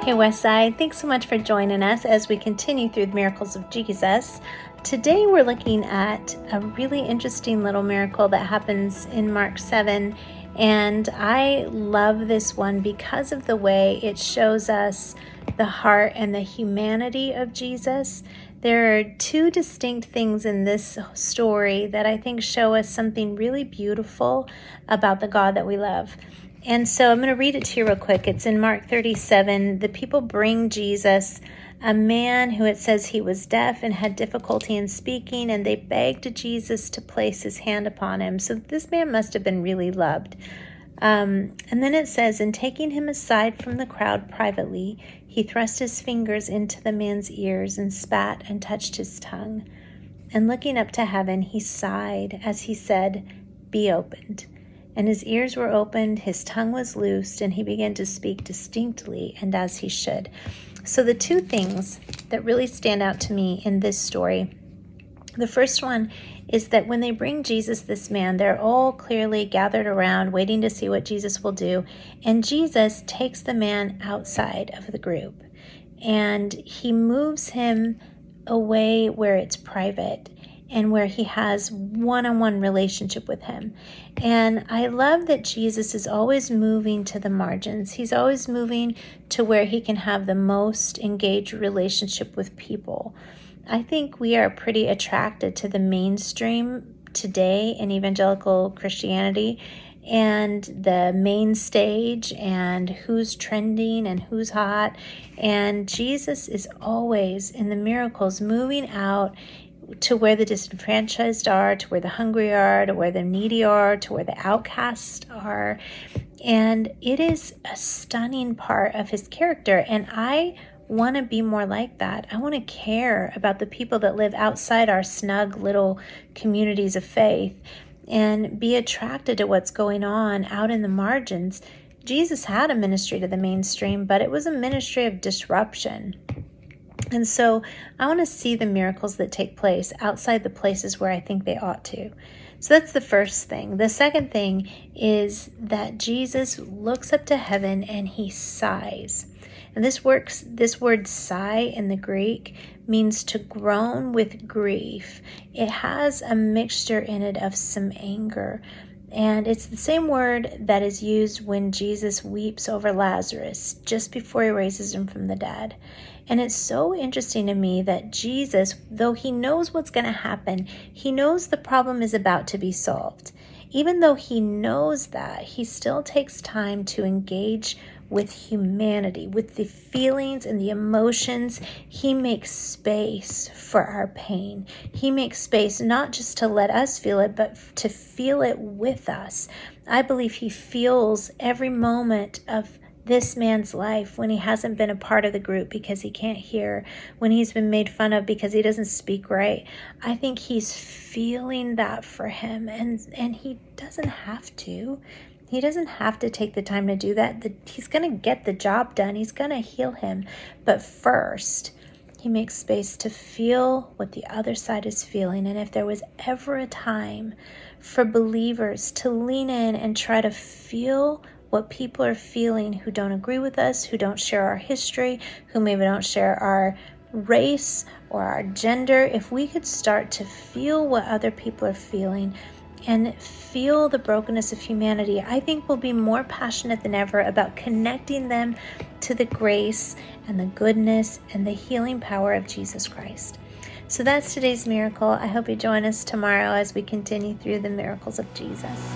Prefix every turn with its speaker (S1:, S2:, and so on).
S1: Hey Westside, thanks so much for joining us as we continue through the miracles of Jesus. Today we're looking at a really interesting little miracle that happens in Mark 7, and I love this one because of the way it shows us the heart and the humanity of Jesus. There are two distinct things in this story that I think show us something really beautiful about the God that we love. And so I'm going to read it to you real quick. It's in Mark 37. The people bring Jesus a man who, it says, he was deaf and had difficulty in speaking, and they begged Jesus to place his hand upon him. So this man must have been really loved. And then it says, and taking him aside from the crowd privately, he thrust his fingers into the man's ears and spat and touched his tongue. And looking up to heaven, he sighed as he said, "Be opened." And his ears were opened, his tongue was loosed, and he began to speak distinctly and as he should. So the two things that really stand out to me in this story, the first one is that when they bring Jesus this man, they're all clearly gathered around waiting to see what Jesus will do. And Jesus takes the man outside of the group and he moves him away where it's private and where he has one-on-one relationship with him. And I love that Jesus is always moving to the margins. He's always moving to where he can have the most engaged relationship with people. I think we are pretty attracted to the mainstream today in evangelical Christianity and the main stage and who's trending and who's hot. And Jesus is always in the miracles moving out to where the disenfranchised are, to where the hungry are, to where the needy are, to where the outcasts are. And it is a stunning part of his character. And I want to be more like that. I want to care about the people that live outside our snug little communities of faith and be attracted to what's going on out in the margins. Jesus had a ministry to the mainstream, but it was a ministry of disruption. And so I want to see the miracles that take place outside the places where I think they ought to. So that's the first thing. The second thing is that Jesus looks up to heaven and he sighs. And this word sigh in the Greek means to groan with grief. It has a mixture in it of some anger. And it's the same word that is used when Jesus weeps over Lazarus just before he raises him from the dead. And it's so interesting to me that Jesus, though he knows what's going to happen, he knows the problem is about to be solved. Even though he knows that, he still takes time to engage with humanity, with the feelings and the emotions. He makes space for our pain. He makes space not just to let us feel it, but to feel it with us. I believe he feels every moment of this man's life when he hasn't been a part of the group because he can't hear, when he's been made fun of because he doesn't speak right. I think he's feeling that for him, and he doesn't have to. He doesn't have to take the time to do that. He's going to get the job done. He's going to heal him. But first, he makes space to feel what the other side is feeling. And if there was ever a time for believers to lean in and try to feel what people are feeling who don't agree with us, who don't share our history, who maybe don't share our race or our gender, if we could start to feel what other people are feeling and feel the brokenness of humanity, I think we'll be more passionate than ever about connecting them to the grace and the goodness and the healing power of Jesus Christ. So that's today's miracle. I hope you join us tomorrow as we continue through the miracles of Jesus.